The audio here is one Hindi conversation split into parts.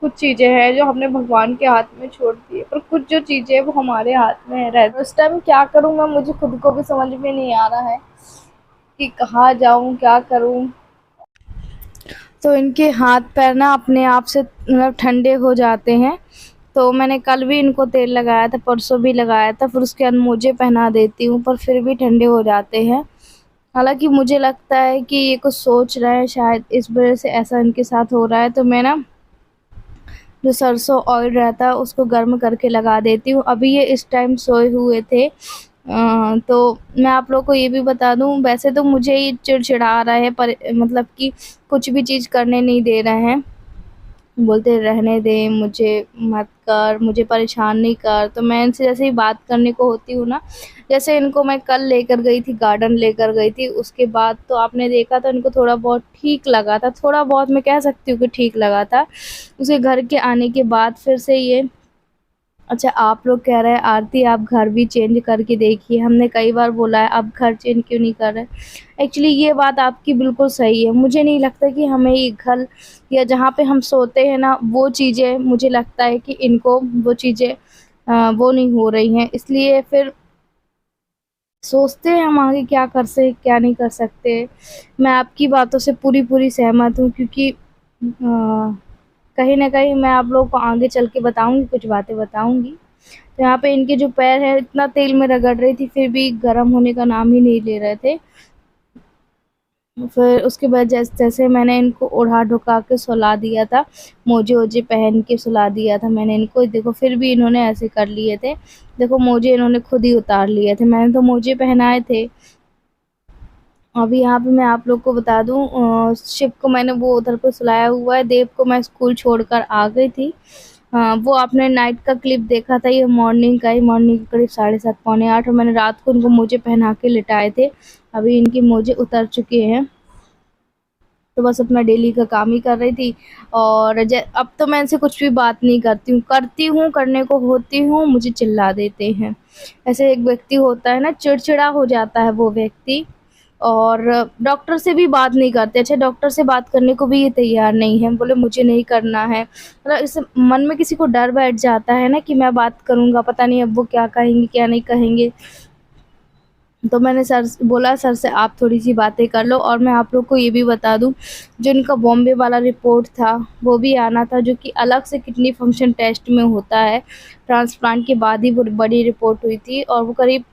कुछ चीज़ें हैं जो हमने भगवान के हाथ में छोड़ दी है, पर कुछ जो चीज़ें हैं वो हमारे हाथ में रहती है। उस टाइम क्या करूँ मैं, मुझे खुद को भी समझ में नहीं आ रहा है कि कहाँ जाऊँ, क्या करूँ? तो इनके हाथ पैर ना अपने आप से मतलब ठंडे हो जाते हैं। तो मैंने कल भी इनको तेल लगाया था, परसों भी लगाया था, फिर उसके बाद मोजे पहना देती हूँ, पर फिर भी ठंडे हो जाते हैं। हालाँकि मुझे लगता है कि ये कुछ सोच रहे हैं, शायद इस वज़ह से ऐसा इनके साथ हो रहा है। तो मैं ना जो सरसों ऑयल रहता है उसको गर्म करके लगा देती हूँ। अभी ये इस टाइम सोए हुए थे। तो मैं आप लोग को ये भी बता दूँ, वैसे तो मुझे ये चिड़चिड़ा रहा है, पर मतलब कि कुछ भी चीज़ करने नहीं दे रहे हैं। बोलते रहने दे, मुझे मत कर, मुझे परेशान नहीं कर। तो मैं इनसे जैसे ही बात करने को होती हूँ ना, जैसे इनको मैं कल लेकर गई थी, गार्डन लेकर गई थी, उसके बाद तो आपने देखा था इनको थोड़ा बहुत ठीक लगा था, थोड़ा बहुत मैं कह सकती हूँ कि ठीक लगा था। उसके घर के आने के बाद फिर से ये अच्छा, आप लोग कह रहे हैं आरती आप घर भी चेंज करके देखिए, हमने कई बार बोला है आप घर चेंज क्यों नहीं कर रहे? एक्चुअली ये बात आपकी बिल्कुल सही है, मुझे नहीं लगता कि हमें ये घर या जहाँ पे हम सोते हैं ना, वो चीज़ें मुझे लगता है कि इनको वो चीज़ें वो नहीं हो रही हैं, इसलिए फिर सोचते हैं हम आगे क्या नहीं कर सकते। मैं आपकी बातों से पूरी-पूरी सहमत हूँ, क्योंकि कहीं न कहीं मैं आप लोगों को आगे चल के बताऊँगी, कुछ बातें बताऊँगी। तो यहाँ पे इनके जो पैर हैं इतना तेल में रगड़ रही थी, फिर भी गर्म होने का नाम ही नहीं ले रहे थे। फिर उसके बाद जैसे मैंने इनको ओढ़ा-ढुका के सुला दिया था, मोजे-वोजे पहन के सुला दिया था मैंने इनको, देखो फिर भी इन्होंने ऐसे कर लिए थे। देखो मोजे इन्होंने खुद ही उतार लिए थे, मैंने तो मोजे पहनाए थे। अभी यहाँ पे मैं आप लोग को बता दूँ, शिव को मैंने वो उधर पे सुलाया हुआ है, देव को मैं स्कूल छोड़कर आ गई थी। वो आपने नाइट का क्लिप देखा था, ये मॉर्निंग का ही, मॉर्निंग के करीब 7:30 पौने 8, और मैंने रात को इनको मोजे पहना के लिटाए थे। अभी इनके मोजे उतर चुके हैं, तो बस अपना डेली का काम ही कर रही थी। और ज अब तो मैं इनसे कुछ भी बात नहीं करती हूँ, करने को होती हूँ, मुझे चिल्ला देते हैं। ऐसे एक व्यक्ति होता है ना, चिड़चिड़ा हो जाता है वो व्यक्ति, और डॉक्टर से भी बात नहीं करते। अच्छा, डॉक्टर से बात करने को भी ये तैयार नहीं है, बोले मुझे नहीं करना है। मतलब इससे मन में किसी को डर बैठ जाता है ना कि मैं बात करूँगा, पता नहीं अब वो क्या कहेंगे, क्या नहीं कहेंगे। तो मैंने सर से बोला, सर से आप थोड़ी-सी बातें कर लो। और मैं आप लोग को ये भी बता दूँ, जो इनका बॉम्बे वाला रिपोर्ट था, वो भी आना था, जो कि अलग से किडनी फंक्शन टेस्ट में होता है। ट्रांसप्लांट के बाद ही वो बड़ी रिपोर्ट हुई थी, और वो करीब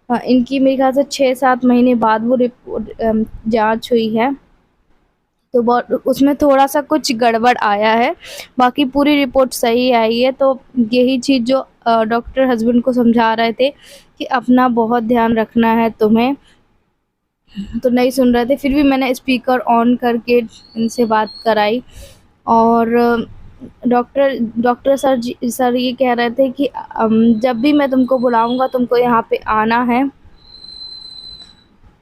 इनकी मेरे ख़्याल से 6-7 महीने बाद वो रिपोर्ट जाँच हुई है। तो बहुत उसमें थोड़ा-सा कुछ गड़बड़ आया है, बाकी पूरी रिपोर्ट सही आई है। तो यही चीज़ जो डॉक्टर हस्बैंड को समझा रहे थे कि अपना बहुत ध्यान रखना है तुम्हें, तो नहीं सुन रहे थे। फिर भी मैंने स्पीकर ऑन करके इनसे बात कराई। और डॉक्टर सर ये कह रहे थे कि जब भी मैं तुमको बुलाऊँगा तुमको यहाँ पे आना है।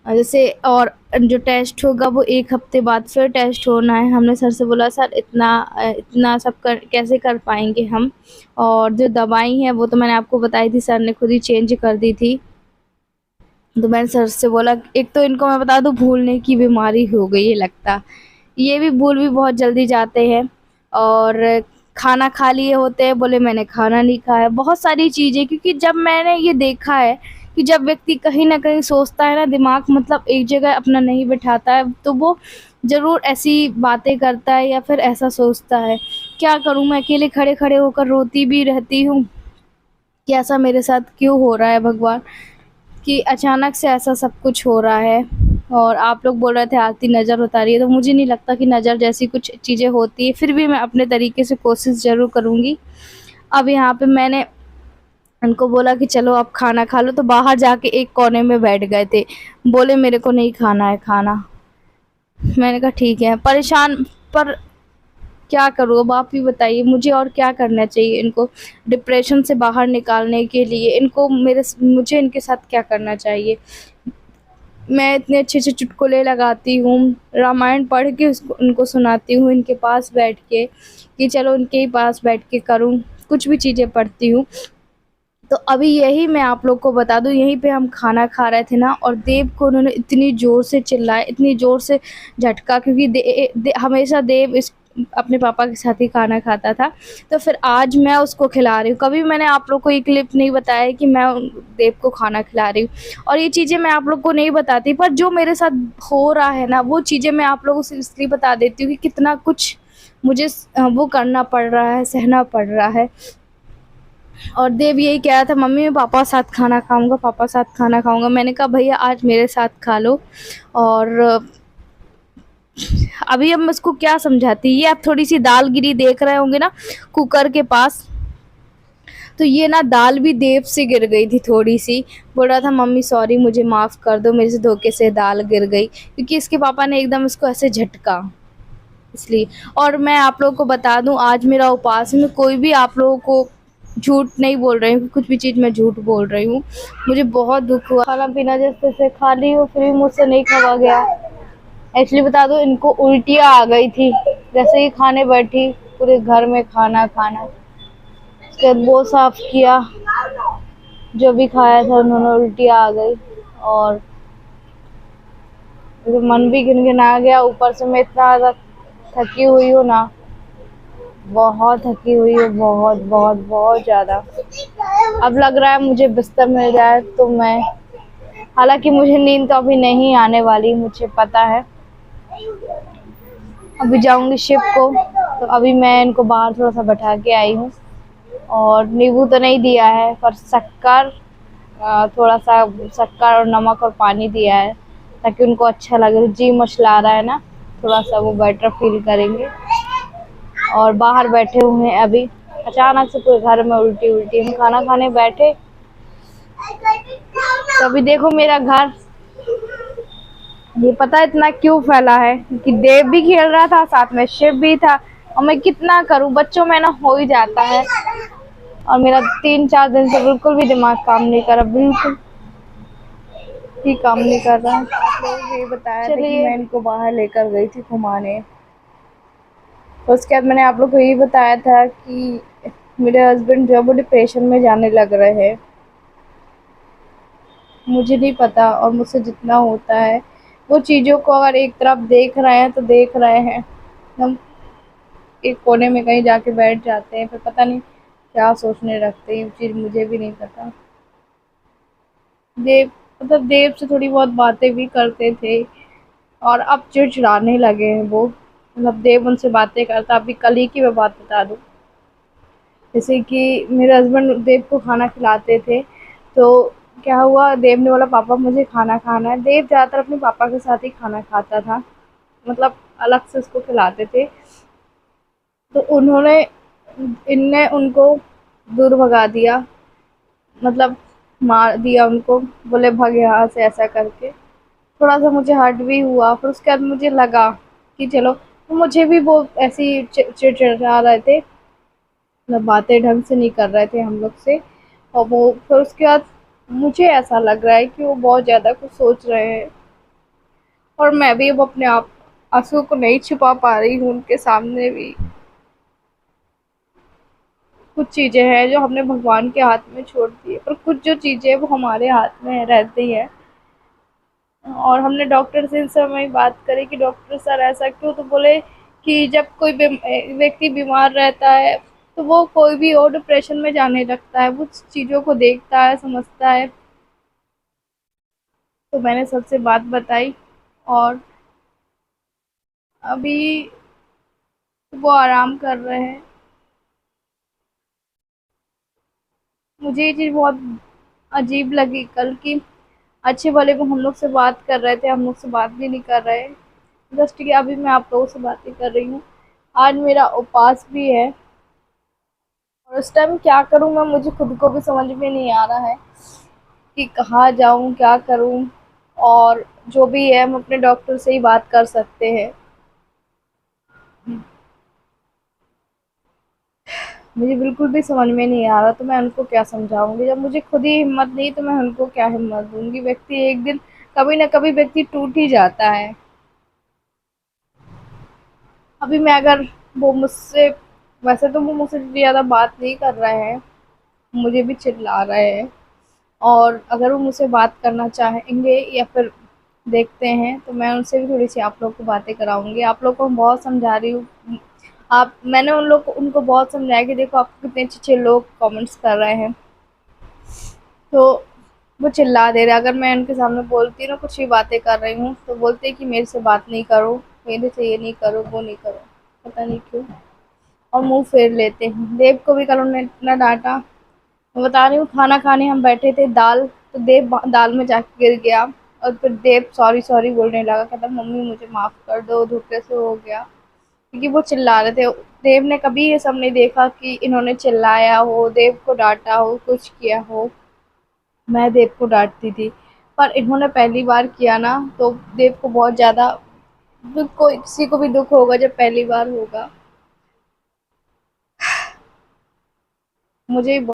जैसे और जो टेस्ट होगा वो 1 हफ़्ते बाद फिर टेस्ट होना है। हमने सर से बोला, सर इतना सब कर कैसे कर पाएँगे हम? और जो दवाई है वो तो मैंने आपको बताई थी, सर ने खुद ही चेंज कर दी थी। तो मैंने सर से बोला, एक तो इनको मैं बता दूँ भूलने की बीमारी हो गई है लगता। ये भी भूल भी बहुत जल्दी जाते हैं, और खाना खा लिए होते हैं, बोले मैंने खाना नहीं खाया। बहुत सारी चीज़ें, क्योंकि जब मैंने ये देखा है कि जब व्यक्ति कहीं न कहीं सोचता है ना, दिमाग मतलब एक जगह अपना नहीं बिठाता है, तो वो ज़रूर ऐसी बातें करता है या फिर ऐसा सोचता है। क्या करूँ, मैं अकेले खड़े-खड़े होकर रोती भी रहती हूँ कि ऐसा मेरे साथ क्यों हो रहा है भगवान? कि अचानक से ऐसा सब कुछ हो रहा है। और आप लोग बोल रहे थे आरती नज़र उतारी है, तो मुझे नहीं लगता कि नज़र जैसी कुछ चीज़ें होती हैं, फिर भी मैं अपने तरीके से कोशिश ज़रूर करूँगी। अब यहाँ पे मैंने उनको बोला कि चलो आप खाना खा लो, तो बाहर जाके एक कोने में बैठ गए थे। बोले मेरे को नहीं खाना है खाना। मैंने कहा ठीक है, परेशान, पर क्या करूँ अब आप ही बताइए, मुझे और क्या करना चाहिए इनको डिप्रेशन से बाहर निकालने के लिए? मुझे इनके साथ क्या करना चाहिए? मैं इतने अच्छे-अच्छे चुटकुले लगाती हूँ, रामायण पढ़ के उसको उनको सुनाती हूँ इनके पास बैठ के, कि चलो उनके ही पास बैठ के करूँ, कुछ भी चीज़ें पढ़ती हूँ। तो अभी यही मैं आप लोग को बता दूँ, यहीं पे हम खाना खा रहे थे ना, और देव को उन्होंने इतनी ज़ोर से चिल्लाया, इतनी ज़ोर से झटका, क्योंकि हमेशा देव इस अपने पापा के साथ ही खाना खाता था। तो फिर आज मैं उसको खिला रही हूँ। कभी मैंने आप लोग को ये क्लिप नहीं बताया कि मैं देव को खाना खिला रही हूँ, और ये चीज़ें मैं आप लोग को नहीं बताती, पर जो मेरे साथ हो रहा है ना, वो चीज़ें मैं आप लोगों से इसलिए बता देती हूँ कि कितना कुछ मुझे वो करना पड़ रहा है, सहना पड़ रहा है। और देव यही कह रहा था, मम्मी मैं पापा साथ खाना खाऊंगा, पापा साथ खाना खाऊंगा। मैंने कहा भैया आज मेरे साथ खा लो। और अभी अब मैं उसको क्या समझाती, ये आप थोड़ी सी दाल गिरी देख रहे होंगे ना कुकर के पास, तो ये ना दाल भी देव से गिर गई थी थोड़ी सी। बोल रहा था मम्मी सॉरी मुझे माफ़ कर दो, मेरे से धोखे से दाल गिर गई, क्योंकि इसके पापा ने एकदम इसको ऐसे झटका, इसलिए। और मैं आप लोगों को बता दूं, आज मेरा उपवास है। मैं कोई भी आप लोगों को झूठ नहीं बोल रही हूँ, कुछ भी चीज़ मैं झूठ बोल रही हूँ। मुझे बहुत दुख हुआ, खाना पीना जैसे तैसे खा ली हूँ, फिर भी मुझसे नहीं खावा गया। एक्चुअली बता दो, इनको उल्टियाँ आ गई थी जैसे ही खाने बैठी, पूरे घर में खाना खाना। उसके बाद वो साफ किया, जो भी खाया था उन्होंने, उल्टियाँ आ गई। और मुझे मन भी गिनगिना गया, ऊपर से मैं इतना ज़्यादा थकी हुई हूँ ना, बहुत थकी हुई हूँ, बहुत बहुत बहुत ज़्यादा। अब लग रहा है मुझे बिस्तर मिल जाए तो मैं, हालांकि मुझे नींद तो अभी नहीं आने वाली, मुझे पता है। अभी जाऊंगी शिप को, तो अभी मैं इनको बाहर थोड़ा सा बैठा के आई हूँ। और नींबू तो नहीं दिया है, पर शक्कर, थोड़ा सा शक्कर और नमक और पानी दिया है, ताकि उनको अच्छा लगे। जी मचला रहा है ना, थोड़ा सा वो बेटर फील करेंगे। और बाहर बैठे हुए हैं अभी, अचानक से पूरे घर में उल्टी उल्टी। हम खाना खाने बैठे, तो अभी देखो मेरा घर, ये पता है इतना क्यों फैला है, क्योंकि देव भी खेल रहा था, साथ में शिव भी था। और मैं कितना करूं, बच्चों में ना हो ही जाता है। और मेरा 3-4 दिन से बिल्कुल भी दिमाग काम नहीं कर रहा, बिल्कुल ही काम नहीं कर रहा है। आप लोगों को ये बताया था कि मैं इनको बाहर लेकर गई थी घुमाने। तो उसके बाद मैंने आप लोग को यही बताया था कि मेरे हस्बैंड जो है वो डिप्रेशन में जाने लग रहे हैं। मुझे नहीं पता, और मुझसे जितना होता है वो चीज़ों को अगर एक तरफ देख रहे हैं तो देख रहे हैं। हम एक कोने में कहीं जाके बैठ जाते हैं, फिर पता नहीं क्या सोचने लगते हैं, ये चीज़ मुझे भी नहीं पता। देव, मतलब देव से थोड़ी बहुत बातें भी करते थे, और अब चिड़चिड़ाने लगे हैं वो। मतलब देव उनसे बातें करता, अभी कल ही की मैं बात बता दूँ। जैसे कि मेरे हस्बैंड देव को खाना खिलाते थे, तो क्या हुआ, देव ने बोला पापा मुझे खाना खाना है। देव ज़्यादातर अपने पापा के साथ ही खाना खाता था, मतलब अलग से उसको खिलाते थे। तो उन्होंने, इनने उनको दूर भगा दिया, मतलब मार दिया उनको, बोले भाग यहाँ से, ऐसा करके। थोड़ा सा मुझे हर्ट भी हुआ। फिर उसके बाद मुझे लगा कि चलो, तो मुझे भी वो ऐसी चिड़चिड़ा रहे थे, मतलब बातें ढंग से नहीं कर रहे थे हम लोग से। और वो फिर उसके बाद मुझे ऐसा लग रहा है कि वो बहुत ज़्यादा कुछ सोच रहे हैं। और मैं भी अब अपने आप आंसू को नहीं छुपा पा रही हूँ उनके सामने भी। कुछ चीज़ें हैं जो हमने भगवान के हाथ में छोड़ दी है, पर कुछ जो चीज़ें वो हमारे हाथ में रहती है। और हमने डॉक्टर से इस समय बात करी कि डॉक्टर सर ऐसा क्यों, तो बोले कि जब कोई व्यक्ति बीमार रहता है तो वो कोई भी और डिप्रेशन में जाने लगता है, वो चीज़ों को देखता है, समझता है। तो मैंने सबसे बात बताई, और अभी वो आराम कर रहे हैं। मुझे ये चीज़ बहुत अजीब लगी कल की, अच्छे भले को हम लोग से बात कर रहे थे, हम लोग से बात भी नहीं कर रहे। जस्ट कि अभी मैं आप लोगों से बातें कर रही हूँ। आज मेरा उपवास भी है, और उस टाइम क्या करूँ मैं, मुझे खुद को भी समझ में नहीं आ रहा है कि कहाँ जाऊँ, क्या करूँ। और जो भी है हम अपने डॉक्टर से ही बात कर सकते हैं। मुझे बिल्कुल भी समझ में नहीं आ रहा, तो मैं उनको क्या समझाऊंगी, जब मुझे खुद ही हिम्मत नहीं तो मैं उनको क्या हिम्मत दूंगी। व्यक्ति एक दिन, कभी ना कभी व्यक्ति टूट ही जाता है। अभी मैं अगर, वो मुझसे, वैसे तो वो मुझसे ज़्यादा बात नहीं कर रहे हैं, मुझे भी चिल्ला रहे हैं। और अगर वो मुझसे बात करना चाहेंगे या फिर देखते हैं, तो मैं उनसे भी थोड़ी सी आप लोग को बातें कराऊंगी। आप लोग को मैं बहुत समझा रही हूँ, आप मैंने उनको बहुत समझाया कि देखो आपको कितने अच्छे-अच्छे लोग कमेंट्स कर रहे हैं, तो वो चिल्ला दे रहे हैं। अगर मैं उनके सामने बोलती ना कुछ भी बातें कर रही हूँ, तो बोलते हैं कि मेरे से बात नहीं करो, मेरे से ये नहीं करो, वो नहीं करो, पता नहीं क्यों, और मुँह फेर लेते हैं। देव को भी कल उन्होंने इतना डाँटा, मैं बता रही हूँ खाना खाने हम बैठे थे, तो देव दाल में जाके गिर गया, और फिर देव सॉरी सॉरी बोलने लगा, कहता मम्मी मुझे माफ़ कर दो, धोखे से हो गया, क्योंकि वो चिल्ला रहे थे। देव ने कभी ये सब नहीं देखा कि इन्होंने चिल्लाया हो, देव को डाँटा हो, कुछ किया हो। मैं देव को डाँटती थी, पर इन्होंने पहली बार किया ना, तो देव को बहुत ज़्यादा दुःख, कोई किसी को भी दुःख होगा जब पहली बार होगा। मुझे